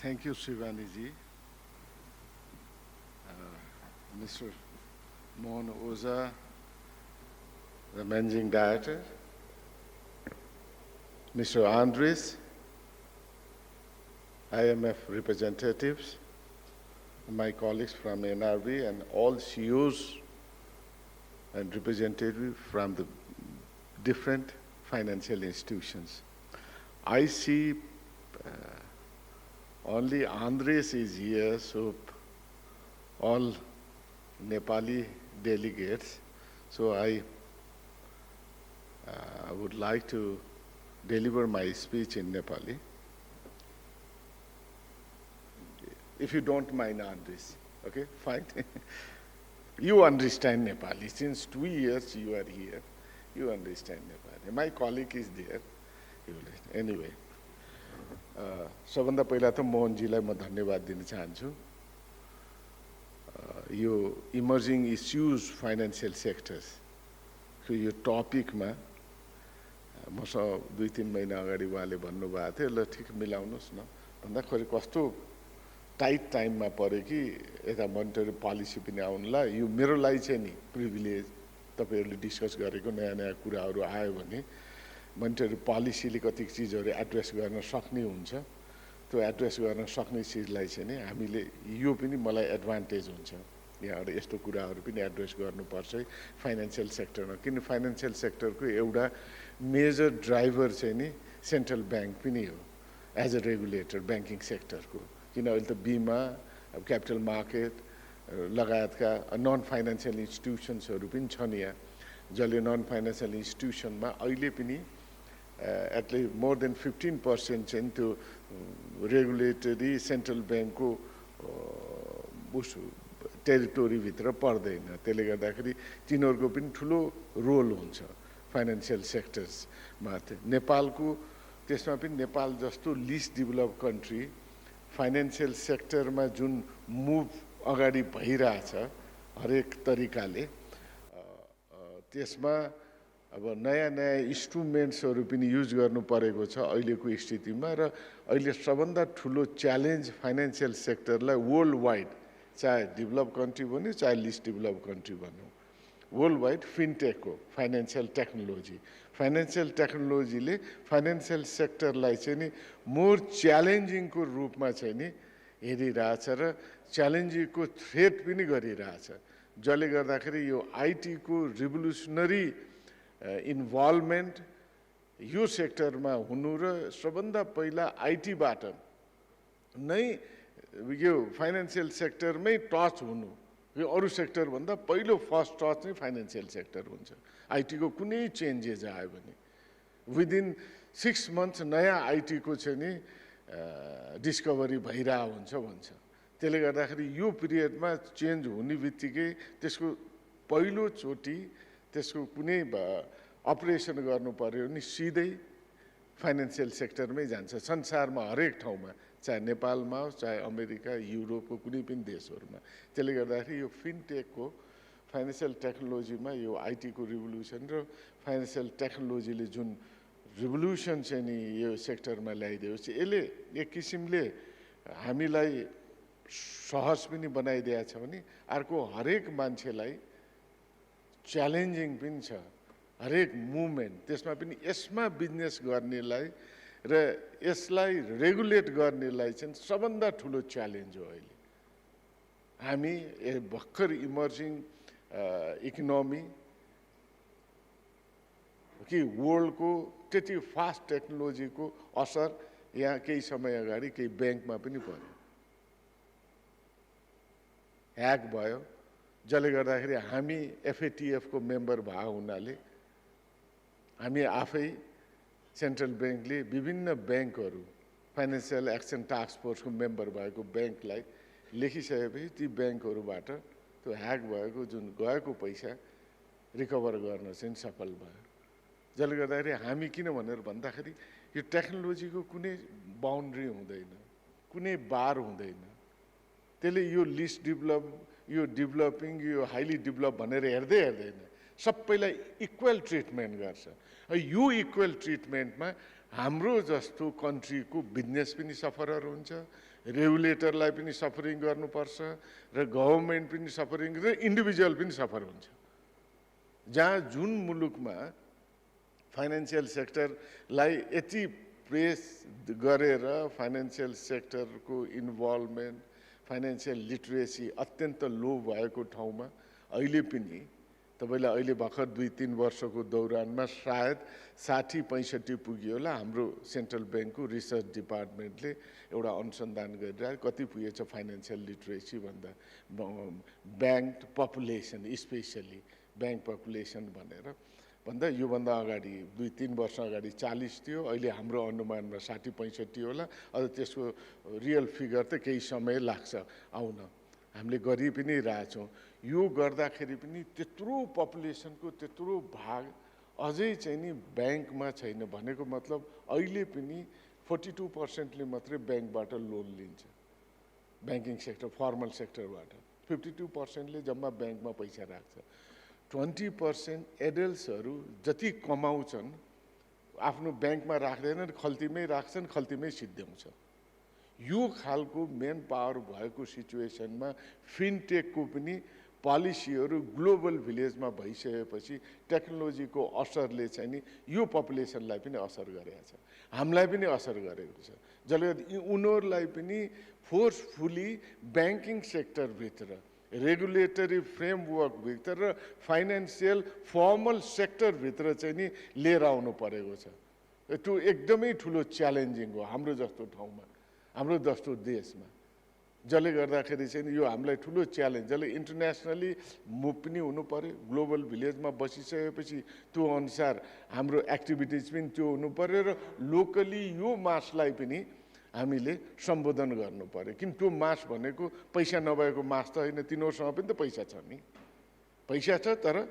Thank you, Shivani ji. Mr. Mohan Oza, the Managing Director, Mr. Andres, IMF representatives, my colleagues from NRB, and all CEOs and representatives from the different financial institutions. I see only Andres is here, so all Nepali delegates. So I would like to deliver my speech in Nepali. If you don't mind, Andres, okay, fine. You understand Nepali. Since 2 years you are here, you understand Nepali. My colleague is there. Anyway, सबभन्दा पहिला त मोहनजीलाई म धन्यवाद दिन चाहन्छु। यो emerging issues financial sectors यो टपिकमा मसँग 2-3 महिना अगाडि उहाँले भन्नुभएको थियो, ल ठिक मिलाउनुहोस् न भन्दाखेरि कस्तो टाइट टाइममा पऱ्यो कि यता मोनिटरी पोलिसी पनि आउनुला। यो मेरो लागि चाहिँ नि प्रिभिलेज, तपाईँहरूले डिस्कस गरेको नयाँ नयाँ कुराहरू आयो भने मोनिटरी पोलिसीले कति चिजहरू एड्रेस गर्न सक्ने हुन्छ। त्यो एड्रेस गर्न सक्ने चिजलाई चाहिँ नि हामीले यो पनि मलाई एडभान्टेज हुन्छ, यहाँबाट यस्तो कुराहरू पनि एड्रेस गर्नुपर्छ फाइनेन्शियल सेक्टरमा। किन फाइनेन्शियल सेक्टरको एउटा मेजर ड्राइभर चाहिँ नि सेन्ट्रल ब्याङ्क पनि हो एज अ रेगुलेटर ब्याङ्किङ सेक्टरको। किन अहिले त बिमा, अब क्यापिटल मार्केट लगायतका नन फाइनेन्सियल इन्स्टिट्युसन्सहरू पनि छन् यहाँ, जसले नन फाइनेन्सियल इन्स्टिट्युसनमा अहिले पनि एटलिस्ट मोर देन 15% चाहिँ त्यो रेगुलेटरी सेन्ट्रल ब्याङ्कको टेरिटोरीभित्र पर्दैन। त्यसले गर्दाखेरि तिनीहरूको पनि ठुलो रोल हुन्छ फाइनेन्सियल सेक्टर्समा। नेपालको त्यसमा पनि नेपाल जस्तो लिस्ट डेभलप कन्ट्री फाइनेन्शियल सेक्टरमा जुन मुभ अगाडि भइरहेछ हरेक तरिकाले, त्यसमा अब नयाँ नयाँ इन्स्ट्रुमेन्ट्सहरू पनि युज गर्नु परेको छ अहिलेको स्थितिमा। र अहिले सबभन्दा ठुलो च्यालेन्ज फाइनेन्शियल सेक्टरलाई वर्ल्ड वाइड, चाहे डेभलप कन्ट्री भन्यो चाहे लिस्ट डेभलप कन्ट्री भन्यो, वर्ल्ड वाइड फिनटेक हो, फाइनेन्शियल टेक्नोलोजी। फाइनेन्शियल टेक्नोलोजीले फाइनेन्शियल सेक्टरलाई चाहिँ नि मोर च्यालेन्जिङको रूपमा चाहिँ नि हेरिरहेछ र च्यालेन्जिङको थ्रेट पनि गरिरहेछ, जसले गर्दाखेरि यो आइटीको रिभोल्युसनरी इन्भल्भमेन्ट यो सेक्टरमा हुनु र सबभन्दा पहिला आइटीबाट नै यो फाइनेन्शियल सेक्टरमै टच हुनु, यो अरू सेक्टरभन्दा पहिलो फर्स्ट टच नै फाइनेन्शियल सेक्टर हुन्छ। आइटीको कुनै चेन्जेस आयो भने विदिन 6 मन्थ्स नयाँ आइटीको चाहिँ नि डिस्कभरी भइरहेको हुन्छ भन्छ। त्यसले गर्दाखेरि यो पिरियडमा चेन्ज हुने बित्तिकै त्यसको पहिलोचोटि त्यसको कुनै अपरेसन गर्नु पर्यो भने सिधै फाइनेन्शियल सेक्टरमै जान्छ संसारमा हरेक ठाउँमा, चाहे नेपालमा होस् चाहे अमेरिका युरोपको कुनै पनि देशहरूमा। त्यसले गर्दाखेरि यो फिनटेकको फाइनेन्शियल टेक्नोलोजीमा यो आइटीको रिभोल्युसन र फाइनेन्शियल टेक्नोलोजीले जुन रिभोल्युसन चाहिँ नि यो सेक्टरमा ल्याइदिएको छ, यसले एक किसिमले हामीलाई सहज पनि बनाइदिएको छ भने अर्को हरेक मान्छेलाई च्यालेन्जिङ पनि छ। हरेक मुभमेन्ट त्यसमा पनि यसमा बिजनेस गर्नेलाई र यसलाई रेगुलेट गर्नेलाई चाहिँ सबभन्दा ठुलो च्यालेन्ज हो। अहिले हामी भर्खर इमर्जिङ इकोनोमी कि वर्ल्डको त्यति फास्ट टेक्नोलोजीको असर यहाँ केही समय अगाडि केही ब्याङ्कमा पनि पर्यो, ह्याक भयो, जसले गर्दाखेरि हामी एफएटिएफको मेम्बर भएको हुनाले हामी आफै सेन्ट्रल ब्याङ्कले विभिन्न ब्याङ्कहरू फाइनेन्शियल एक्सन टास्क फोर्सको मेम्बर भएको ब्याङ्कलाई लेखिसकेपछि ती ब्याङ्कहरूबाट त्यो ह्याक भएको जुन गएको पैसा रिकभर गर्न चाहिँ सफल भयो। जसले गर्दाखेरि हामी किन भनेर भन्दाखेरि यो टेक्नोलोजीको कुनै बाउन्ड्री हुँदैन, कुनै बार हुँदैन। त्यसले यो लिस्ट डेभलप, यो डेभलपिङ, यो हाइली डेभलप भनेर हेर्दैन, सबैलाई इक्वल ट्रिटमेन्ट गर्छ। यो इक्वल ट्रिटमेन्टमा हाम्रो जस्तो कन्ट्रीको बिजनेस पनि सफरर हुन्छ, रेगुलेटरलाई पनि सफरिङ गर्नुपर्छ र गभर्मेन्ट पनि सफरिङ र इन्डिभिजुअल पनि सफर हुन्छ। जहाँ जुन मुलुकमा फाइनेन्सियल सेक्टरलाई यति प्रेस गरेर फाइनेन्सियल सेक्टरको इन्भल्भमेन्ट, फाइनेन्सियल लिटरेसी अत्यन्त लो भएको ठाउँमा अहिले पनि तपाईलाई अहिले भर्खर 2-3 वर्षको दौरानमा सायद 60-65 पुग्यो होला। हाम्रो सेन्ट्रल ब्याङ्कको रिसर्च डिपार्टमेन्टले एउटा अनुसन्धान गरिरहेको कति पुगेछ फाइनेन्सियल लिटरेसी भन्दा bank population, specially bank population भनेर भन्दा योभन्दा अगाडि 2-3 वर्ष अगाडि 40 थियो, अहिले हाम्रो अनुमानमा 60-65 होला। अझ त्यसको रियल फिगर त केही समय लाग्छ आउन, हामीले गरि पनि रहेछौँ। यो गर्दाखेरि पनि त्यत्रो पपुलेसनको त्यत्रो भाग अझै चाहिँ नि ब्याङ्कमा छैन भनेको मतलब अहिले पनि 42%ले मात्रै ब्याङ्कबाट लोन लिन्छ, ब्याङ्किङ सेक्टर फर्मल सेक्टरबाट 52%ले जम्मा ब्याङ्कमा पैसा राख्छ। 20% एडल्ट्सहरू जति कमाउँछन् आफ्नो ब्याङ्कमा राख्दैनन्, खल्तीमै राख्छन्, खल्तीमै सिद्ध्याउँछ। यो खालको मेन पावर भएको सिचुएसनमा फिनटेकको पनि पोलिसीहरू ग्लोबल भिलेजमा भइसकेपछि टेक्नोलोजीको असरले चाहिँ नि यो पपुलेसनलाई पनि असर गरेको छ, हामीलाई पनि असर गरेको छ। जसले उनीहरूलाई पनि फोर्सफुली ब्याङ्किङ सेक्टरभित्र, रेगुलेटरी फ्रेमवर्कभित्र र फाइनेन्सियल फर्मल सेक्टरभित्र चाहिँ नि लिएर आउनु परेको छ। त्यो एकदमै ठुलो च्यालेन्जिङ हो हाम्रो जस्तो ठाउँमा, हाम्रो जस्तो देशमा, जसले गर्दाखेरि चाहिँ यो हामीलाई ठुलो च्यालेन्ज, जसले इन्टरनेसनली मुभ पनि हुनु पर्यो। ग्लोबल भिलेजमा बसिसकेपछि त्यो अनुसार हाम्रो एक्टिभिटिज पनि त्यो हुनु पर्यो र लोकली यो मासलाई पनि हामीले सम्बोधन गर्नु पर्यो। किन त्यो मास भनेको पैसा नभएको मास त होइन, तिनीहरूसँग पनि त पैसा छ नि, पैसा छ तर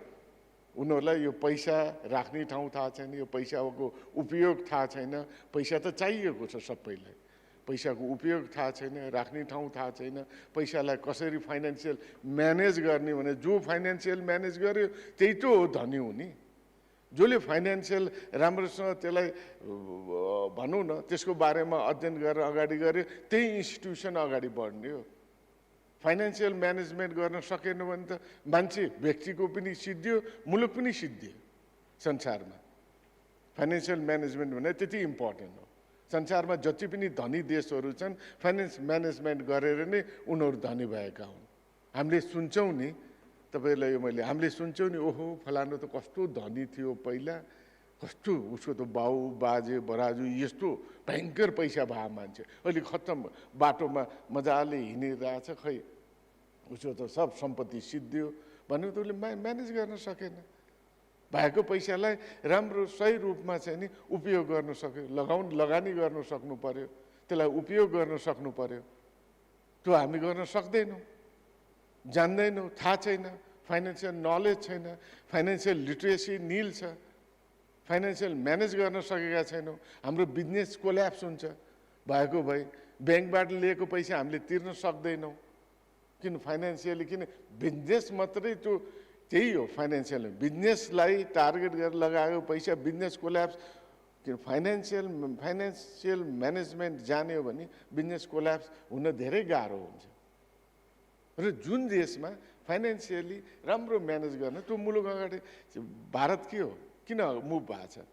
उनीहरूलाई यो पैसा राख्ने ठाउँ थाहा छैन, यो पैसाको उपयोग थाहा छैन। पैसा त चाहिएको छ सबैलाई, पैसाको उपयोग थाहा छैन, राख्ने ठाउँ थाहा छैन, पैसालाई कसरी फाइनेन्सियल म्यानेज गर्ने भने जो फाइनेन्सियल म्यानेज गर्यो त्यही त हो धनी हुने। जसले फाइनेन्सियल राम्रोसँग त्यसलाई भनौँ न त्यसको बारेमा अध्ययन गरेर अगाडि गऱ्यो त्यही इन्स्टिट्युसन अगाडि बढ्ने हो। फाइनेन्सियल म्यानेजमेन्ट गर्न सकेन भने त मान्छे व्यक्तिको पनि सिद्धियो, मुलुक पनि सिद्धियो संसारमा। फाइनेन्सियल म्यानेजमेन्ट भने त्यति इम्पोर्टेन्ट हो। संसारमा जति पनि धनी देशहरू छन् फाइनेन्स म्यानेजमेन्ट गरेर नै उनीहरू धनी भएका हुन्। हामीले सुन्छौँ नि, तपाईँलाई यो मैले हामीले सुन्छौँ नि, ओहो फलानु त कस्तो धनी थियो पहिला, कस्तो उसको त बाउ बाजे बराजु यस्तो भयङ्कर पैसा भए मान्छे, अहिले खत्तम बाटोमा मजाले हिँडिरहेछ, खै उसको त सब सम्पत्ति सिद्धियो भन्यो त उसले म्यानेज गर्न सकेन। भएको पैसालाई राम्रो सही रूपमा चाहिँ नि उपयोग गर्न सक्यो, लगानी गर्न सक्नु पर्यो, त्यसलाई उपयोग गर्न सक्नु पर्यो। त्यो हामी गर्न सक्दैनौँ, जान्दैनौँ, थाहा छैन, फाइनेन्सियल नलेज छैन, फाइनेन्सियल लिटरेसी निल छ, फाइनेन्सियल म्यानेज गर्न सकेका छैनौँ। हाम्रो बिजनेस कोल्याप्स हुन्छ भएको भए, ब्याङ्कबाट लिएको पैसा हामीले तिर्न सक्दैनौँ। किन फाइनेन्सियली, किन बिजनेस मात्रै त्यो त्यही हो। फाइनेन्सियल बिजनेसलाई टार्गेट गरेर लगाएको पैसा बिजनेस कोल्याप्स, किन फाइनेन्सियल म्यानेजमेन्ट जान्यो भने बिजनेस कोल्याप्स हुन धेरै गाह्रो हुन्छ। र जुन देशमा फाइनेन्सियली राम्रो म्यानेज गर्न त्यो मुलुक अगाडि, भारत के हो किन मुभ भएको छ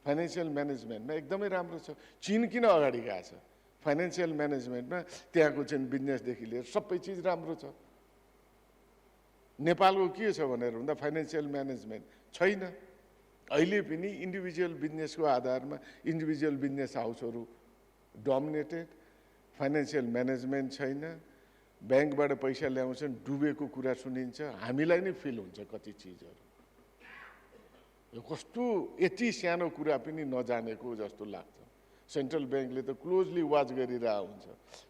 फाइनेन्सियल म्यानेजमेन्टमा एकदमै राम्रो छ। चीन किन अगाडि गएको छ फाइनेन्सियल म्यानेजमेन्टमा, त्यहाँको चाहिँ बिजनेसदेखि लिएर सबै चिज राम्रो छ। नेपालको के छ भनेर भन्दा फाइनेन्सियल म्यानेजमेन्ट छैन। अहिले पनि इन्डिभिजुअल बिजनेसको आधारमा इन्डिभिजुअल बिजनेस हाउसहरू डोमिनेटेड, फाइनेन्सियल म्यानेजमेन्ट छैन, ब्याङ्कबाट पैसा ल्याउँछन् डुबेको कुरा सुनिन्छ, हामीलाई नै फिल हुन्छ कति चिजहरू। कस्तो यति सानो कुरा पनि नजानेको जस्तो लाग्छ। सेन्ट्रल ब्याङ्कले त क्लोजली वाच गरिरहेको हुन्छ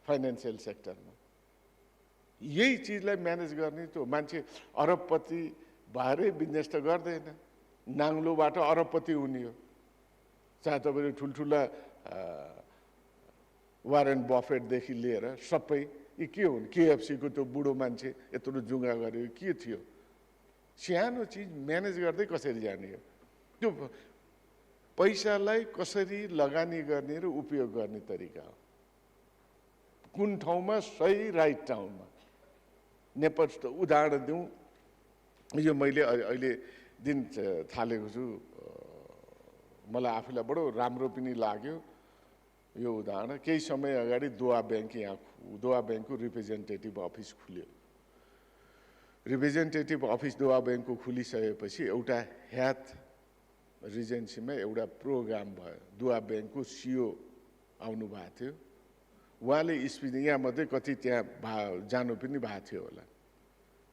फाइनेन्सियल सेक्टरमा। यही चिजलाई म्यानेज गर्ने त मान्छे अरबपति भएरै बिजनेस त गर्दैन, नाङ्लोबाट अरबपति हुने हो। चाहे तपाईँले ठुल्ठुला वारेन बफेटदेखि लिएर सबै यी के हुन्, केएफसीको त्यो बुढो मान्छे यत्रो जुङ्गा गर्यो के थियो, सानो चिज म्यानेज गर्दै कसरी जाने हो। त्यो पैसालाई कसरी लगानी गर्ने र उपयोग गर्ने तरिका हो। कुन ठाउँमा सही, राइट ठाउँमा। नेपाल उदाहरण दिउँ, यो मैले अहिले दिन थालेको छु, मलाई आफूलाई बडो राम्रो पनि लाग्यो यो उदाहरण। केही समय अगाडि दोहा ब्याङ्कको रिप्रेजेन्टेटिभ अफिस खुल्यो। रिप्रेजेन्टेटिभ अफिस दोहा ब्याङ्कको खुलिसकेपछि एउटा ह्याथ रिजेन्सीमा एउटा प्रोग्राम भयो। दोहा ब्याङ्कको सिओ आउनु भएको थियो। उहाँले स्पिच यहाँ मात्रै कति त्यहाँ जानु पनि भएको थियो होला।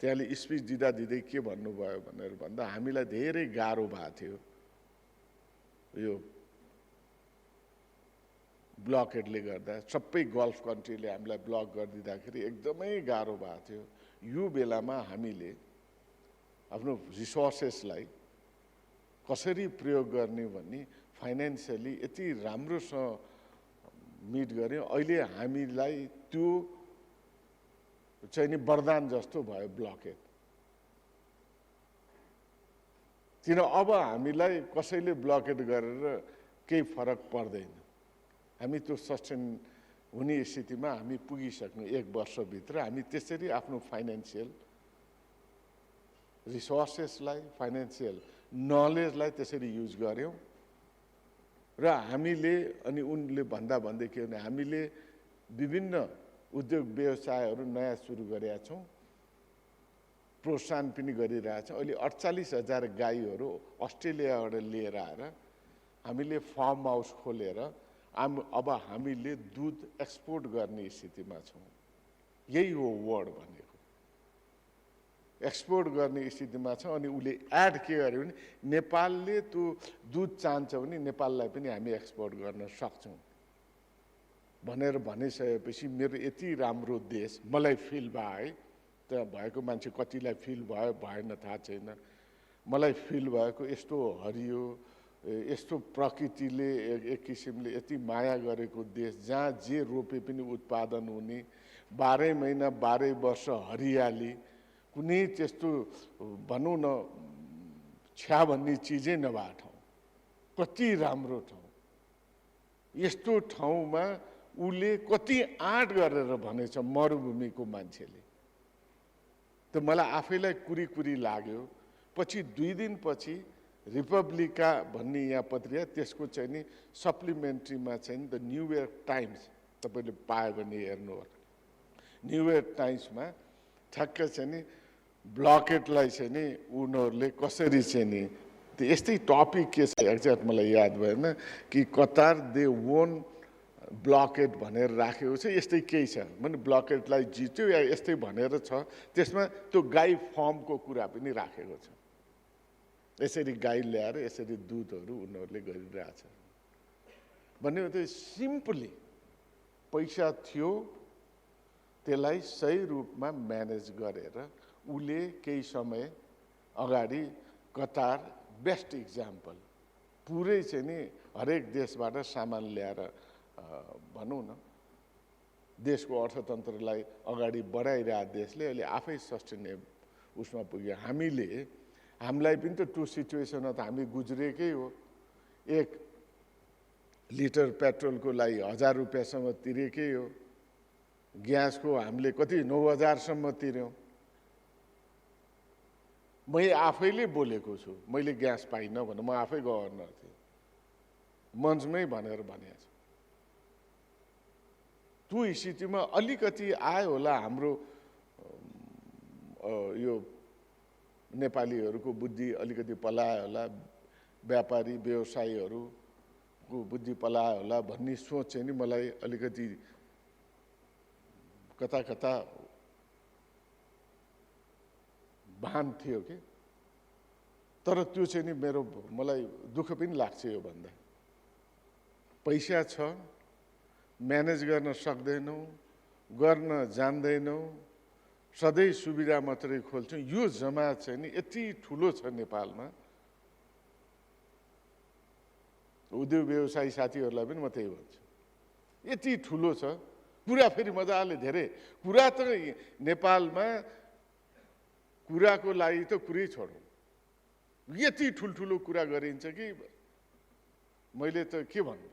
त्यहाँले स्पिच दिँदै के भन्नुभयो भनेर भन्दा हामीलाई धेरै गाह्रो भएको थियो यो ब्लकेटले गर्दा। सबै गल्फ कन्ट्रीले हामीलाई ब्लक गरिदिँदाखेरि एकदमै गाह्रो भएको थियो। यो बेलामा हामीले आफ्नो रिसोर्सेसलाई कसरी प्रयोग गर्ने भन्ने फाइनेन्सियली यति राम्रोसँग मिट गऱ्यौँ। अहिले हामीलाई त्यो चाहिँ नि वरदान जस्तो भयो ब्लकेट। किन अब हामीलाई कसैले ब्लकेट गरेर केही फरक पर्दैन। हामी त्यो सस्टेन हुने स्थितिमा हामी पुगिसक्नु 1 वर्षभित्र। हामी त्यसरी आफ्नो फाइनेन्सियल रिसोर्सेसलाई, फाइनेन्सियल नलेजलाई त्यसरी युज गऱ्यौँ र हामीले अनि उनले भन्दै के भने हामीले विभिन्न उद्योग व्यवसायहरू नयाँ सुरु गरेका छौँ, प्रोत्साहन पनि गरिरहेछौँ। अहिले 48,000 गाईहरू अस्ट्रेलियाबाट लिएर आएर हामीले फार्म हाउस खोलेर अब हामीले दुध एक्सपोर्ट गर्ने स्थितिमा छौँ। यही हो वर्ड भनेको, एक्सपोर्ट गर्ने स्थितिमा छ। अनि उसले एड के गर्यो भने नेपालले त्यो दुध चाहन्छ भने नेपाललाई पनि हामी एक्सपोर्ट गर्न सक्छौँ भनेर भनिसकेपछि मेरो यति राम्रो देश मलाई फिल भयो है। त्यहाँ भएको मान्छे कतिलाई फिल भयो भएन थाहा छैन। मलाई फिल भएको यस्तो हरियो, यस्तो प्रकृतिले एक किसिमले यति माया गरेको देश जहाँ जे रोपे पनि उत्पादन हुने, 12 महिना 12 वर्ष हरियाली, कुनै त्यस्तो भनौँ न छ्या भन्ने चिजै नभएको ठाउँ। कति राम्रो ठाउँ। यस्तो ठाउँमा उसले कति आँट गरेर भनेछ मरुभूमिको मान्छेले। त मलाई आफैलाई कुरी लाग्यो। पछि 2 दिनपछि रिपब्लिका भन्ने यहाँ पत्रिका, त्यसको चाहिँ नि सप्लिमेन्ट्रीमा चाहिँ द न्यू इयर टाइम्स, तपाईँले पायो भने हेर्नुहोला। न्यू इयर टाइम्समा ठ्याक्क चाहिँ नि ब्लकेटलाई चाहिँ नि उनीहरूले कसरी चाहिँ नि यस्तै टपिक के छ एक्ज्याक्ट मलाई याद भएन कि कतार दे वोन ब्लकेट भनेर राखेको छ, यस्तै केही छ भने ब्लकेटलाई जित्यो या यस्तै भनेर छ। त्यसमा त्यो गाई फर्मको कुरा पनि राखेको छ। यसरी गाई ल्याएर यसरी दुधहरू उनीहरूले गरिरहेछ भन्ने हो। त्यो सिम्पली पैसा थियो, त्यसलाई सही रूपमा म्यानेज गरेर उसले केही समय अगाडि कतार बेस्ट इक्जाम्पल, पुरै चाहिँ नि हरेक देशबाट सामान ल्याएर भनौँ न देशको अर्थतन्त्रलाई अगाडि बढाइरहेको देशले अहिले आफै सस्टेनेबल उसमा पुग्यो। हामीलाई पनि त त्यो सिचुएसनमा त हामी गुज्रेकै हो। 1 लिटर पेट्रोलको लागि 1000 रुपियाँसम्म तिरेकै हो। ग्यासको हामीले कति 9000सम्म तिर्यौँ। मै आफैले बोलेको छु, मैले ग्यास पाइनँ भने म आफै गभर्नर थिएँ, मञ्चमै भनेर भनेको छु। त्यो स्थितिमा अलिकति आयो होला हाम्रो यो नेपालीहरूको बुद्धि अलिकति पलायो होला, व्यापारी व्यवसायीहरूको बुद्धि पलायो होला भन्ने सोच चाहिँ नि मलाई अलिकति कता भान थियो कि। तर त्यो चाहिँ नि मलाई दुःख पनि लाग्छ यो भन्दा। पैसा छ, म्यानेज गर्न सक्दैनौँ, गर्न जान्दैनौँ, सधैँ सुविधा मात्रै खोल्छौँ। यो जमात चाहिँ नि यति ठुलो छ नेपालमा। उद्योग व्यवसायी साथीहरूलाई पनि म त्यही भन्छु, यति ठुलो छ। कुरा फेरि मजाले धेरै कुरा त नेपालमा कुराको लागि त कुरै छोडौँ, यति ठुल्ठुलो कुरा गरिन्छ कि मैले त के भन्ने,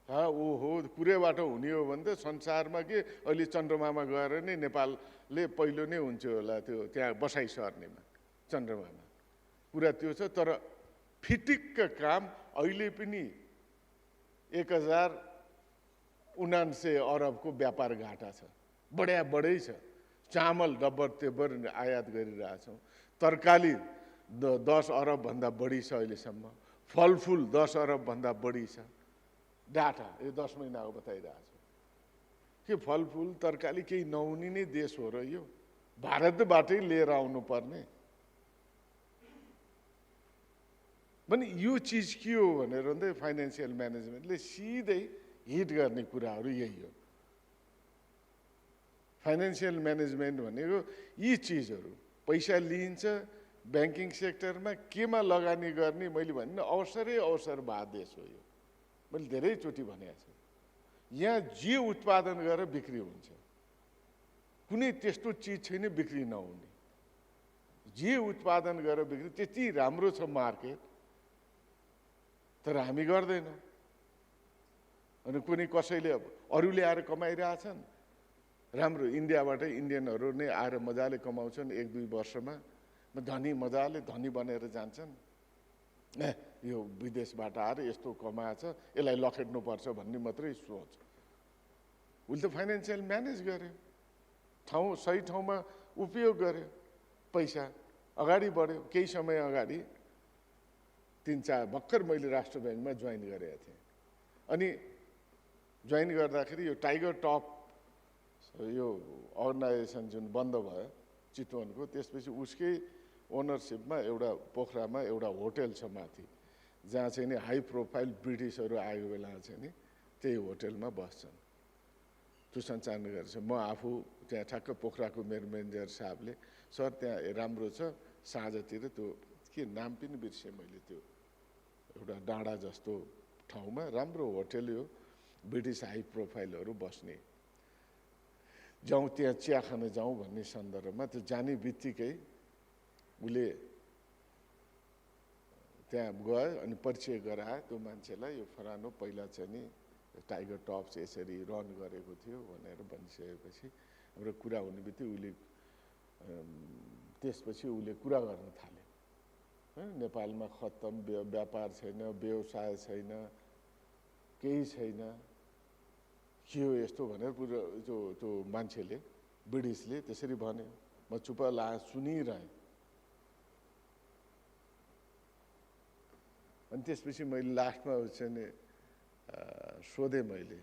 ओहो कुरैबाट हुने हो भने त संसारमा के अहिले चन्द्रमामा गएर नै नेपालले पहिलो नै हुन्छ होला त्यो त्यहाँ बसाइ सर्नेमा चन्द्रमामा, कुरा त्यो छ। तर फिटिक्क काम अहिले पनि 1079 अरबको व्यापार घाटा छ, बढै छ। चामल डब्बर तेब्बर आयात गरिरहेछौँ, तरकारी 10 अरबभन्दा बढी छ अहिलेसम्म, फलफुल 10 अरबभन्दा बढी छ। डाटा यो 10 महिनाको बताइरहेको छु के फलफुल तरकारी केही नहुने नै देश हो र यो, भारतबाटै लिएर आउनुपर्ने। भने यो चिज के हो भनेर भन्दै फाइनेन्सियल म्यानेजमेन्टले सिधै हिट गर्ने कुराहरू यही हो। फाइनेन्सियल म्यानेजमेन्ट भनेको यी चिजहरू, पैसा लिइन्छ ब्याङ्किङ सेक्टरमा, केमा लगानी गर्ने, मैले भने अवसरै अवसरवाद देश हो यो, मैले धेरैचोटि भनेको छु। यहाँ जे उत्पादन गरेर बिक्री हुन्छ, कुनै त्यस्तो चिज छैन बिक्री नहुने। जे उत्पादन गरेर बिक्री त्यति राम्रो छ मार्केट, तर हामी गर्दैनौँ। अनि कुनै कसैले अरूले आएर कमाइरहेछन्, राम्रो इन्डियाबाट इन्डियनहरू नै आएर मजाले कमाउँछन्, 1-2 वर्षमा धनी मजाले धनी बनेर जान्छन्। यो विदेशबाट आएर यस्तो कमाएछ, यसलाई लखेट्नुपर्छ भन्ने मात्रै सोच। उसले त फाइनेन्सियल म्यानेज गर्यो, सही ठाउँमा उपयोग गर्यो, पैसा अगाडि बढ्यो। केही समय अगाडि 3-4 भर्खर मैले राष्ट्र ब्याङ्कमा जोइन गरेको थिएँ। अनि जोइन गर्दाखेरि यो टाइगर टप यो अर्गनाइजेसन जुन बन्द भयो चितवनको, त्यसपछि उसकै ओनरसिपमा एउटा पोखरामा एउटा होटल छ माथि, जहाँ चाहिँ नि हाई प्रोफाइल ब्रिटिसहरू आएको बेला चाहिँ नि त्यही होटलमा बस्छन्। त्यो सञ्चालन गर्छ। म आफू त्यहाँ ठ्याक्क पोखराको मेरो म्यानेजर साहबले सर त्यहाँ राम्रो छ, साँझतिर त्यो के नाम पनि बिर्सेँ मैले, त्यो एउटा डाँडा जस्तो ठाउँमा राम्रो होटल हो, ब्रिटिस हाई प्रोफाइलहरू बस्ने, जाउँ त्यहाँ चिया खान जाउँ भन्ने सन्दर्भमा त्यो जाने बित्तिकै उसले त्यहाँ गयो अनि परिचय गरायो त्यो मान्छेलाई, यो फलानु पहिला चाहिँ नि टाइगर टप्स यसरी रन गरेको थियो भनेर भनिसकेपछि हाम्रो कुरा हुने बित्तिकै उसले त्यसपछि उसले कुरा गर्न थाल्यो। नेपालमा खत्तम, व्यापार छैन, व्यवसाय छैन, केही छैन, के हो यस्तो भनेर पुरो त्यो मान्छेले ब्रिटिसले त्यसरी भन्यो। म चुप ला सुनिरहेँ। अनि त्यसपछि मैले लास्टमा चाहिँ सोधेँ मैले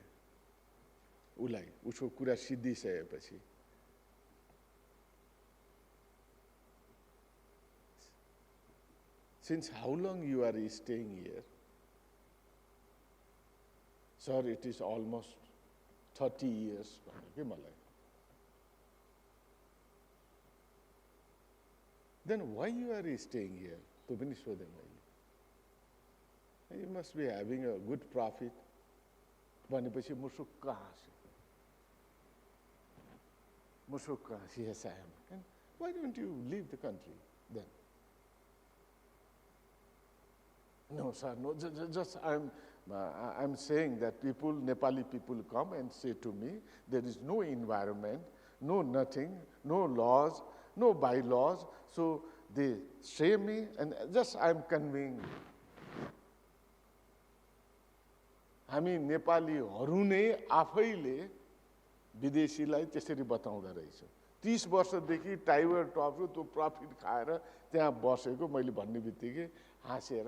उसलाई, उसको कुरा सिद्धिसकेपछि since how long you are staying here? Sir, it is almost 30 years भने के मलाई। Then why you are staying here? त्यो पनि सोधेँ मैले। You must be having a good profit भनेपछि मुसुक्क हाँस्यो। मुसुक्क हाँस्यो, yes I am. And why don't you leave the country then? No, sir, no, just I'm saying that people, Nepali people come and say to me, there is no environment, no nothing, no laws, no bylaws, so they say me and just I'm conveying. हामी नेपालीहरू नै आफैले विदेशीलाई त्यसरी बताउँदा रहेछ। 30 वर्षदेखि tiger टपको त्यो profit खाएर त्यहाँ बसेको मैले भन्ने बित्तिकै हाँसेर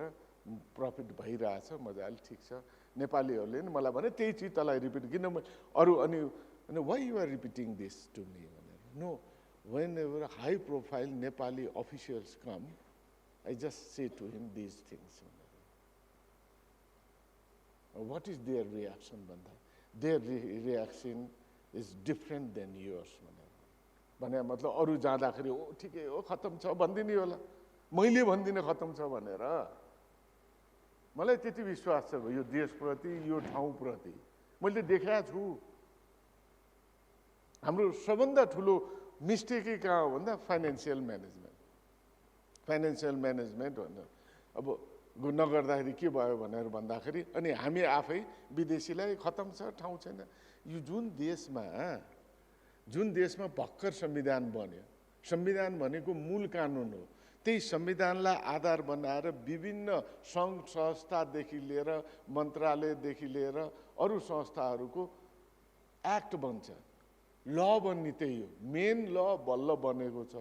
प्रफिट भइरहेछ मजाले, ठिक छ। नेपालीहरूले नि मलाई भने त्यही चिज तँलाई रिपिट किन अरू अनि why you are repeating this to me भनेर। No, whenever high profile Nepali officials come I just say to him these things. What is their reaction भन्दा their reaction is different than yours भने मतलब अरू जाँदाखेरि ओ ठिकै हो खत्तम छ भन्दिने होला, मैले भन्दिनँ खत्तम छ भनेर। मलाई त्यति विश्वास छ यो देशप्रति, यो ठाउँप्रति मैले देखाएको छु। हाम्रो सबभन्दा ठुलो मिस्टेकै कहाँ हो भन्दा फाइनेन्सियल म्यानेजमेन्ट। फाइनेन्सियल म्यानेजमेन्ट भन्दा अब नगर्दाखेरि के भयो भनेर भन्दाखेरि अनि हामी आफै विदेशीलाई खतम छ, ठाउँ छैन। यो जुन देशमा भर्खर संविधान बन्यो, संविधान भनेको मूल कानुन हो, त्यही संविधानलाई आधार बनाएर विभिन्न सङ्घ संस्थादेखि लिएर मन्त्रालयदेखि लिएर अरू संस्थाहरूको एक्ट बन्छ। ल बन्ने त्यही हो, मेन ल बल्ल बनेको छ।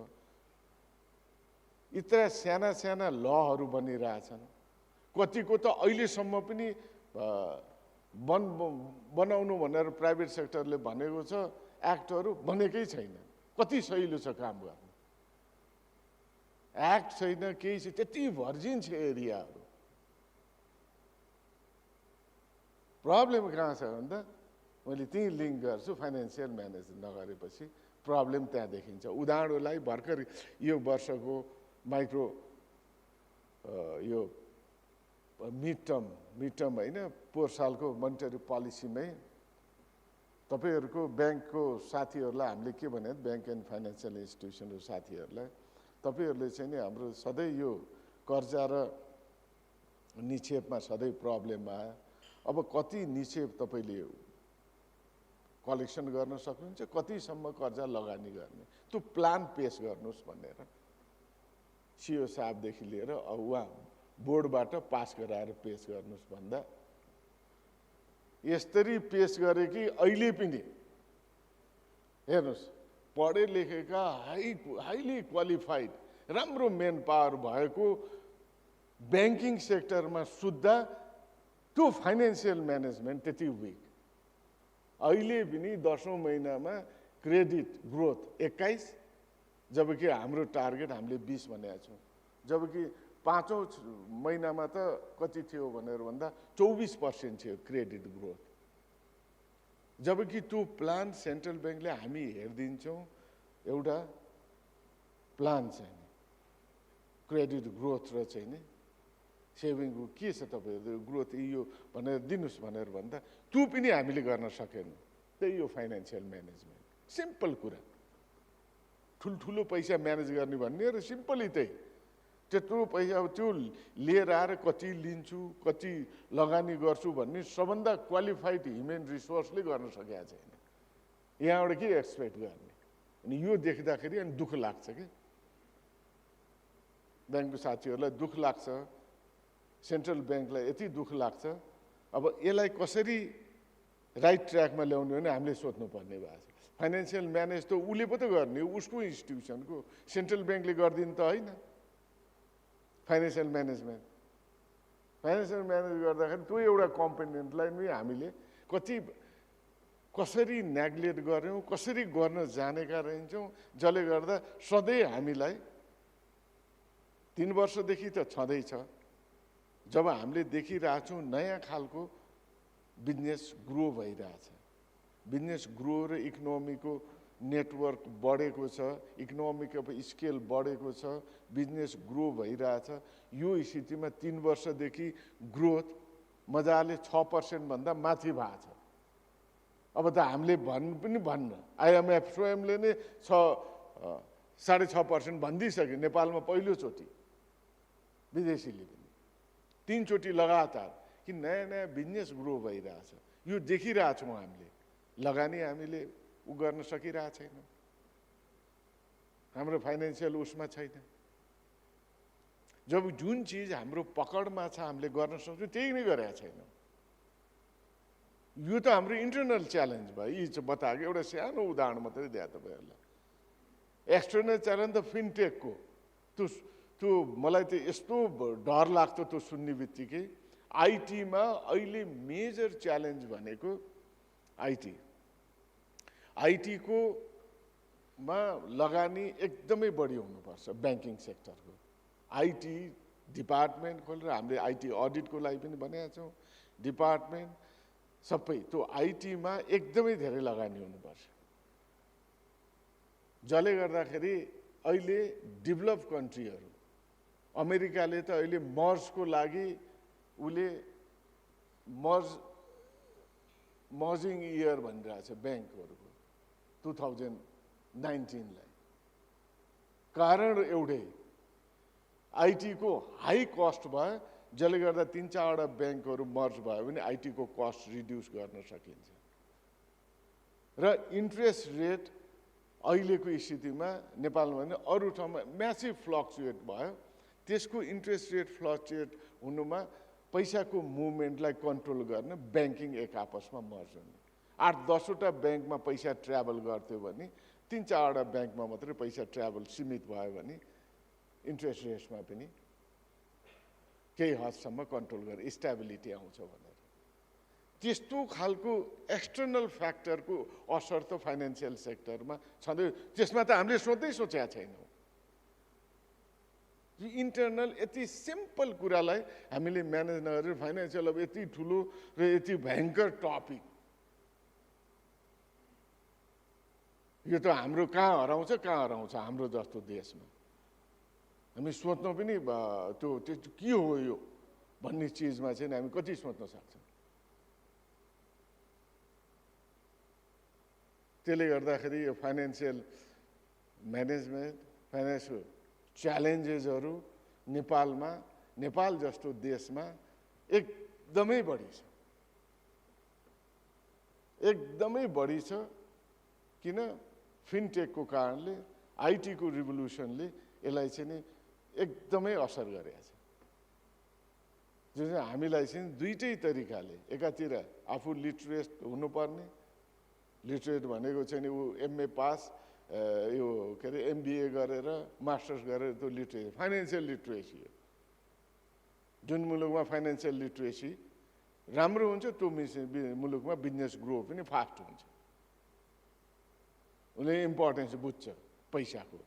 यत्र साना साना लहरू बनिरहेछन्, कतिको त अहिलेसम्म पनि बनाउनु भनेर प्राइभेट सेक्टरले भनेको छ, एक्टहरू बनेकै छैन। कति सहिलो छ काम गर्नु, एक्ट छैन, केही छ, त्यति भर्जिन छ एरियाहरू। प्रब्लम कहाँ छ भन्दा मैले त्यही लिङ्क गर्छु, फाइनेन्सियल म्यानेजमेन्ट नगरेपछि प्रब्लम त्यहाँ देखिन्छ। उदाहरणलाई भर्खर यो वर्षको माइक्रो यो मिड टर्म होइन, पोहोर सालको मोनिटरी पोलिसीमै तपाईँहरूको ब्याङ्कको साथीहरूलाई हामीले के भने, ब्याङ्क एन्ड फाइनेन्सियल इन्स्टिट्युसनको साथीहरूलाई तपाईँहरूले चाहिँ नि हाम्रो सधैँ यो कर्जा र निक्षेपमा सधैँ प्रब्लम आयो। अब कति निक्षेप तपाईँले कलेक्सन गर्न सक्नुहुन्छ, कतिसम्म कर्जा लगानी गर्ने, त्यो प्लान पेश गर्नुहोस् भनेर सिओ साहबदेखि लिएर उहाँ बोर्डबाट पास गराएर पेश गर्नुहोस् भन्दा यसरी पेश गरे कि अहिले पनि हेर्नुहोस् पढे लेखेका हाइली क्वालिफाइड राम्रो मेन पावर भएको ब्याङ्किङ सेक्टरमा सुत्दा त्यो फाइनेन्सियल म्यानेजमेन्ट त्यति विक। अहिले पनि 10औं महिनामा क्रेडिट ग्रोथ 21, जबकि हाम्रो टार्गेट हामीले 20 भनेका छौँ, जबकि 5औं महिनामा त कति थियो भनेर भन्दा 24% थियो क्रेडिट ग्रोथ। जबकि त्यो प्लान सेन्ट्रल ब्याङ्कले हामी हेरिदिन्छौँ, एउटा प्लान चाहिँ क्रेडिट ग्रोथ र चाहिँ नि सेभिङको के छ तपाईँहरू ग्रोथ यो भनेर दिनुहोस् भनेर भन्दा त्यो पनि हामीले गर्न सकेनौँ। त्यही हो फाइनेन्सियल म्यानेजमेन्ट, सिम्पल कुरा। ठुल्ठुलो पैसा म्यानेज गर्ने भन्ने र सिम्पली त्यही, त्यत्रो पैसा अब त्यो लिएर आएर कति लिन्छु, कति लगानी गर्छु भन्ने सबभन्दा क्वालिफाइड ह्युमन रिसोर्सले गर्न सकेका छैन। यहाँबाट के एक्सपेक्ट गर्ने? अनि यो देख्दाखेरि अनि दुःख लाग्छ कि ब्याङ्कको साथीहरूलाई दुःख लाग्छ, सेन्ट्रल ब्याङ्कलाई यति दुःख लाग्छ। अब यसलाई कसरी राइट ट्र्याकमा ल्याउने भने हामीले सोध्नुपर्ने भएको छ। फाइनेन्सियल म्यानेज त उसले पो त गर्ने, उसको इन्स्टिट्युसनको, सेन्ट्रल ब्याङ्कले गरिदिनु त होइन। फाइनेन्सियल म्यानेज गर्दाखेरि त्यो एउटा कम्पोनेन्टलाई नै हामीले कसरी नेग्लेक्ट गऱ्यौँ, कसरी गर्न जानेका रहन्छौँ, जसले गर्दा सधैँ हामीलाई 3 वर्षदेखि त छँदैछ। जब हामीले देखिरहेछौँ नयाँ खालको बिजनेस ग्रो भइरहेछ, बिजनेस ग्रो र इकोनोमीको नेटवर्क बढेको छ, इकोनोमिक स्केल बढेको छ, बिजनेस ग्रो भइरहेछ। यो स्थितिमा 3 वर्षदेखि ग्रोथ मजाले 6% भन्दा माथि भएको छ। अब त हामीले भन्न आइएमएफ स्वयंले नै 6.5% भनिदिइसक्यो नेपालमा पहिलोचोटि, विदेशीले पनि 3 चोटि लगातार कि नयाँ नयाँ बिजनेस ग्रो भइरहेछ। यो देखिरहेछौँ हामीले, लगानी हामीले गर्न सकिरहेको छैन, हाम्रो फाइनेन्सियल उसमा छैन। जब जुन चिज हाम्रो पकडमा छ हामीले गर्न सक्छौँ त्यही नै गरेका छैनौँ। यो त हाम्रो इन्टरनल च्यालेन्ज भयो। यी चाहिँ बताएको एउटा सानो उदाहरण मात्रै दिए तपाईँहरूलाई। एक्सटर्नल च्यालेन्ज त फिनटेकको त्यो मलाई त यस्तो डर लाग्छ त्यो सुन्ने बित्तिकै। आइटीमा अहिले मेजर च्यालेन्ज भनेको आइटीको मा लगानी एकदमै बढी हुनुपर्छ। ब्याङ्किङ सेक्टरको आइटी डिपार्टमेन्ट खोलेर हामीले आइटी अडिटको लागि पनि भनेका छौँ, डिपार्टमेन्ट सबै त्यो आइटीमा एकदमै धेरै लगानी हुनुपर्छ। जसले गर्दाखेरि अहिले डेभलप कन्ट्रीहरू, अमेरिकाले त अहिले मर्जको लागि उसले मर्जिङ इयर भनिरहेछ ब्याङ्कहरूको 2019 लाई। कारण एउटै, आइटीको हाई कस्ट भयो, जसले गर्दा 3-4वटा ब्याङ्कहरू मर्ज भयो भने आइटीको कस्ट रिड्युस गर्न सकिन्छ। र इन्ट्रेस्ट रेट अहिलेको स्थितिमा नेपालमा भने अरू ठाउँमा म्यासिभ फ्लक्चुएट भयो। त्यसको इन्ट्रेस्ट रेट फ्लक्चुएट हुनुमा पैसाको मुभमेन्टलाई कन्ट्रोल गर्न ब्याङ्किङ एक आपसमा मर्ज हुने। 8-10वटा ब्याङ्कमा पैसा ट्राभल गर्थ्यो भने 3-4वटा ब्याङ्कमा मात्रै पैसा ट्राभल सीमित भयो भने इन्ट्रेस्ट रेट्समा पनि केही हदसम्म कन्ट्रोल गरेर स्टेबिलिटी आउँछ भनेर। त्यस्तो खालको एक्सटर्नल फ्याक्टरको असर त फाइनेन्सियल सेक्टरमा छँदै, त्यसमा त हामीले सोचेका छैनौँ। इन्टरनल यति सिम्पल कुरालाई हामीले म्यानेज नगरेर फाइनेन्सियल अब यति ठुलो र यति भयङ्कर टपिक, यो त हाम्रो कहाँ हराउँछ हाम्रो जस्तो देशमा। हामी सोच्न पनि त्यो के हो यो भन्ने चिजमा चाहिँ हामी कति सोच्न सक्छौँ। त्यसले गर्दाखेरि यो फाइनेन्सियल म्यानेजमेन्ट, फाइनेन्सियल च्यालेन्जेसहरू नेपालमा, नेपाल जस्तो देशमा एकदमै बढी छ, एकदमै बढी छ। किन? फिनटेकको कारणले, आइटीको रिभोल्युसनले यसलाई चाहिँ नि एकदमै असर गरेको छ। जुन चाहिँ हामीलाई चाहिँ दुईटै तरिकाले, एकातिर आफू लिटरेट हुनुपर्ने, लिटरेट भनेको चाहिँ नि ऊ एमए पास, यो के अरे एमबिए गरेर मास्टर्स गरेर त्यो लिटरेसी, फाइनेन्सियल लिटरेसी हो। जुन मुलुकमा फाइनेन्सियल लिटरेसी राम्रो हुन्छ त्यो मुलुकमा बिजनेस ग्रो पनि फास्ट हुन्छ। उसले इम्पोर्टेन्स बुझ्छ पैसाको,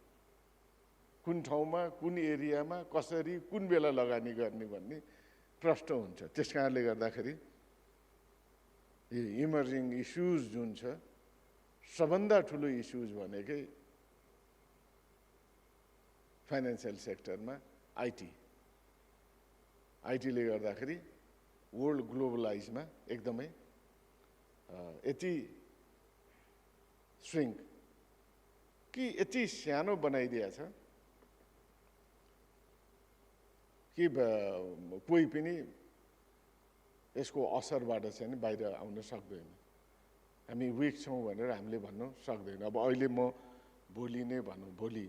कुन ठाउँमा, कुन एरियामा कसरी, कुन बेला लगानी गर्ने भन्ने प्रश्न हुन्छ। त्यस कारणले गर्दाखेरि यो इमर्जिङ इस्युज जुन छ, सबभन्दा ठुलो इस्युज भनेकै फाइनेन्सियल सेक्टरमा आइटीले गर्दाखेरि वर्ल्ड ग्लोबलाइजमा एकदमै यति श्रिङ्क कि यति सानो बनाइदिएछ कि कोही पनि यसको असरबाट चाहिँ बाहिर आउन सक्दैन। हामी विक छौँ भनेर हामीले भन्नु सक्दैन। अब अहिले म भोलि नै भनौँ, भोलि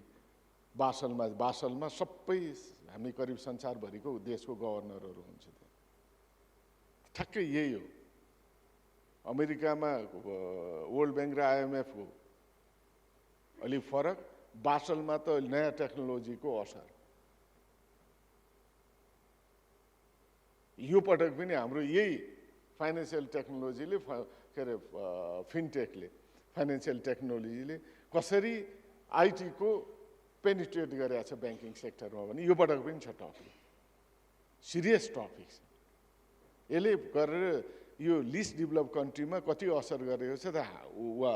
बासलमा सबै हामी करिब संसारभरिको देशको गभर्नरहरू हुन्छ। ठ्याक्कै यही हो। अमेरिकामा वर्ल्ड ब्याङ्क र आइएमएफको अलिक फरक, बासलमा त नयाँ टेक्नोलोजीको असर। यो पटक पनि हाम्रो यही फाइनेन्सियल टेक्नोलोजीले, के अरे फिनटेकले, फाइनेन्सियल टेक्नोलोजीले कसरी आइटीको पेनिट्रेट गरेको छ ब्याङ्किङ सेक्टरमा भने यो पटक पनि छ टपिक, सिरियस टपिक छ। यसले गरेर यो लिस्ट डेभलप कन्ट्रीमा कति असर गरेको छ त, वा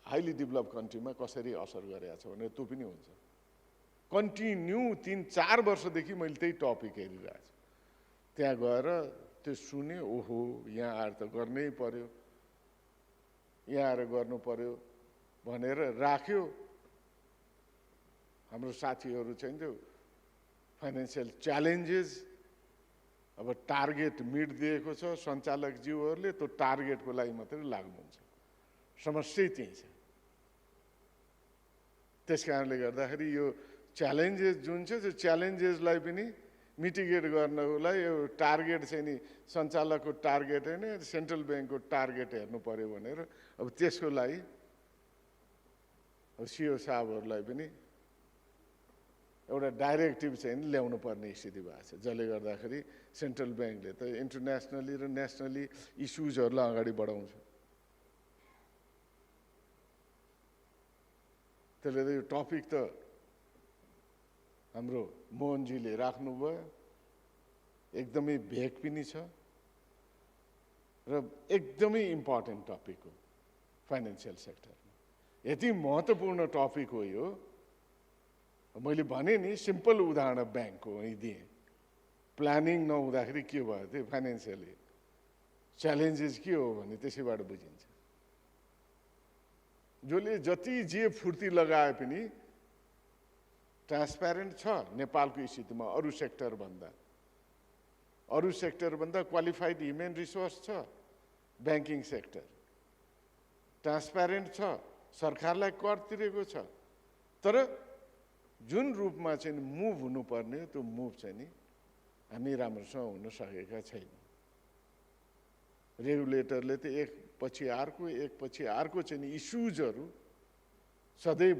हाइली डेभलप कन्ट्रीमा कसरी असर गरेको छ भने त्यो पनि हुन्छ। कन्टिन्यू 3-4 वर्षदेखि मैले त्यही टपिक हेरिरहेको छु। त्यहाँ गएर त्यो सुने, ओहो यहाँ आएर त गर्नै पर्यो, यहाँ आएर गर्नु पर्यो भनेर राख्यो। हाम्रो साथीहरू चाहिँ त्यो फाइनेन्सियल च्यालेन्जेस, अब टार्गेट मिट दिएको छ सञ्चालकज्यूहरूले, त्यो टार्गेटको लागि मात्रै लाग्नुहुन्छ। समस्या त्यही छ। त्यस कारणले गर्दाखेरि यो च्यालेन्जेस जुन छ, त्यो च्यालेन्जेसलाई पनि मिटिगेट गर्नको लागि यो टार्गेट चाहिँ नि सञ्चालकको टार्गेट होइन, सेन्ट्रल ब्याङ्कको टार्गेट हेर्नु पर्यो भनेर अब त्यसको लागि अब सिओ साहबहरूलाई पनि एउटा डाइरेक्टिभ चाहिँ ल्याउनु पर्ने स्थिति भएको छ, जसले गर्दाखेरि सेन्ट्रल ब्याङ्कले त इन्टरनेसनली र नेसनली इस्युजहरूलाई अगाडि बढाउँछ। त्यसले त यो टपिक त हाम्रो मोहनजीले राख्नुभयो, एकदमै भेग पनि छ र एकदमै इम्पोर्टेन्ट टपिक हो फाइनेन्सियल सेक्टरमा। यति महत्त्वपूर्ण टपिक हो यो। मैले भने नि सिम्पल उदाहरण ब्याङ्कको दिएँ। प्लानिङ नहुँदाखेरि के भयो त्यो फाइनेन्सियली च्यालेन्जेस के हो भने त्यसैबाट बुझिन्छ। जसले जति जे फुर्ती लगाए पनि ट्रान्सप्यारेन्ट छ नेपालको स्थितिमा अरू सेक्टर भन्दा, अरू सेक्टरभन्दा क्वालिफाइड ह्युमन रिसोर्स छ, ब्याङ्किङ सेक्टर ट्रान्सप्यारेन्ट छ, सरकारलाई कर तिरेको छ, तर जुन रूपमा चाहिँ मुभ हुनुपर्ने त्यो मुभ चाहिँ नि हामी राम्रोसँग हुन सकेका छैनौँ। रेगुलेटरले त एकपछि अर्को चाहिँ नि इस्युजहरू सदैव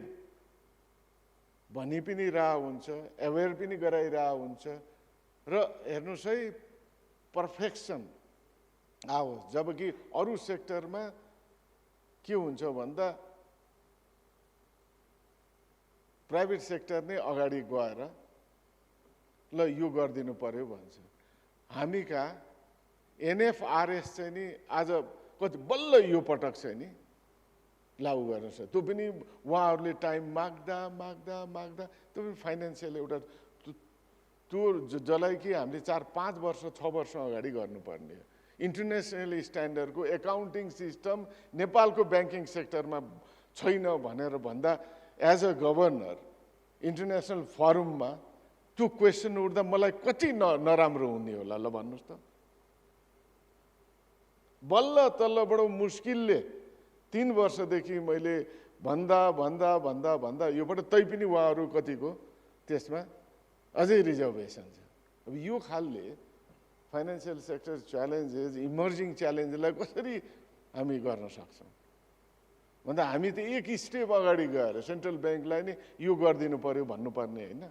भनि पनि रह हुन्छ, एवेयर पनि गराइरह हुन्छ र हेर्नुहोस् है पर्फेक्सन आओस्, जबकि अरू सेक्टरमा के हुन्छ भन्दा प्राइभेट सेक्टर नै अगाडि गएर ल यो गरिदिनु पर्यो भन्छ। हामी कहाँ एनएफआरएस चाहिँ नि आज कति बल्ल यो पटक चाहिँ नि लागू गर्न सक्छ, त्यो पनि उहाँहरूले टाइम माग्दा त्यो पनि फाइनेन्सियल एउटा त्यो जसलाई कि हामीले 4-5 वर्ष 6 वर्ष अगाडि गर्नुपर्ने हो। इन्टरनेसनल स्ट्यान्डर्डको एकाउन्टिङ सिस्टम नेपालको ब्याङ्किङ सेक्टरमा छैन भनेर भन्दा एज अ गभर्नर इन्टरनेसनल फोरममा त्यो क्वेसन उठ्दा मलाई कति नराम्रो हुने होला ल भन्नुहोस् त। बल्ल तल्लबाट मुस्किलले 3 वर्षदेखि मैले भन्दा योबाट तै पनि उहाँहरू कतिको त्यसमा अझै रिजर्भेसन छ। अब यो खालले फाइनेन्सियल सेक्टर च्यालेन्जेस, इमर्जिङ च्यालेन्जलाई कसरी हामी गर्न सक्छौँ भन्दा हामी त एक स्टेप अगाडि गएर सेन्ट्रल ब्याङ्कलाई नै यो गरिदिनु पर्यो भन्नुपर्ने होइन,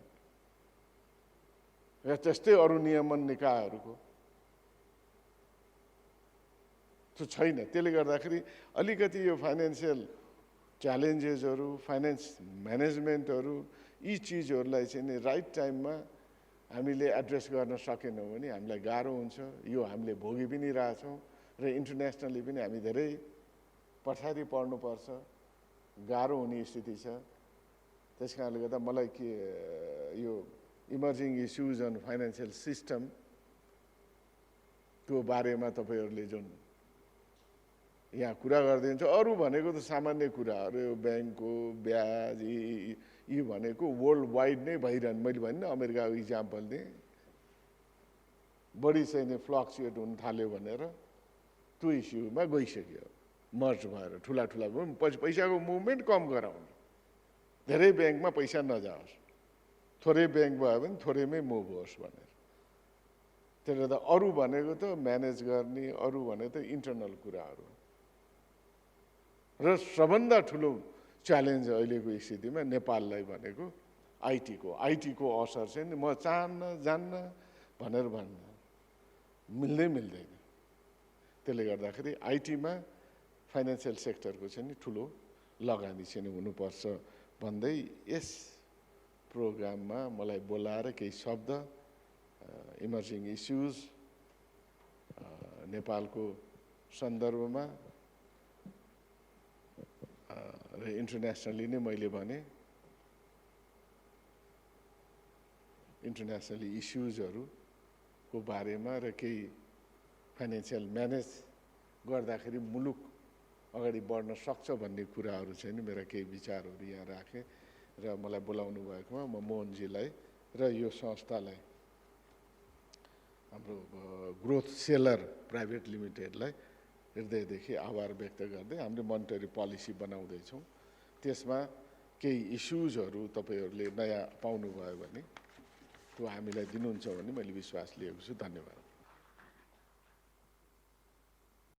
त्यस्तै अरू नियमन निकायहरूको त्यो छैन। त्यसले गर्दाखेरि अलिकति यो फाइनेन्सियल च्यालेन्जेसहरू, फाइनेन्स म्यानेजमेन्टहरू, यी चिजहरूलाई चाहिँ नि राइट टाइममा हामीले एड्रेस गर्न सकेनौँ भने हामीलाई गाह्रो हुन्छ। यो हामीले भोगि पनि रहेछौँ र इन्टरनेसनली पनि हामी धेरै पछाडि पर्नुपर्छ, गाह्रो हुने स्थिति छ। त्यस कारणले गर्दा मलाई के यो emerging issues on financial system त्यो बारेमा तपाईँहरूले जुन यहाँ कुरा गरिदिन्छ, अरू भनेको त सामान्य कुराहरू, ब्याङ्कको ब्याज यी भनेको वर्ल्ड वाइड नै भइरहने। मैले भने अमेरिकाको इक्जाम्पल दिएँ, बढी चाहिँ नि फ्लक्चुएट हुन थाल्यो भनेर त्यो इस्युमा गइसक्यो, मर्ज भएर ठुला पैसाको मुभमेन्ट कम गराउने, धेरै ब्याङ्कमा पैसा नजाओस्, थोरै ब्याङ्क भयो भने थोरैमै मुभ होस् भनेर। त्यसले गर्दा अरू भनेको त म्यानेज गर्ने, अरू भनेको त इन्टरनल कुराहरू र सबभन्दा ठुलो च्यालेन्ज अहिलेको स्थितिमा नेपाललाई भनेको आइटीको असर चाहिँ म चाहन्न जान्न भनेर भन्न मिल्दैन। त्यसले गर्दाखेरि आइटीमा फाइनेन्सियल सेक्टरको चाहिँ नि ठुलो लगानी चाहिँ हुनुपर्छ भन्दै यस प्रोग्राममा मलाई बोलाएर केही शब्द इमर्जिङ इस्युज नेपालको सन्दर्भमा र इन्टरनेसनली नै मैले भने इन्टरनेसनली इस्युजहरूको बारेमा र केही फाइनेन्सियल म्यानेज गर्दाखेरि मुलुक अगाडि बढ्न सक्छ भन्ने कुराहरू चाहिँ नि मेरा केही विचारहरू यहाँ राखेँ र मलाई बोलाउनु भएकोमा म मोहनजीलाई र यो संस्थालाई हाम्रो ग्रोथ सेलर प्राइभेट लिमिटेडलाई हृदयदेखि आभार व्यक्त गर्दै हामीले मोनिटरी पोलिसी बनाउँदैछौँ। त्यसमा केही इस्युजहरू तपाईँहरूले नयाँ पाउनुभयो भने त्यो हामीलाई दिनुहुन्छ भन्ने मैले विश्वास लिएको छु। धन्यवाद।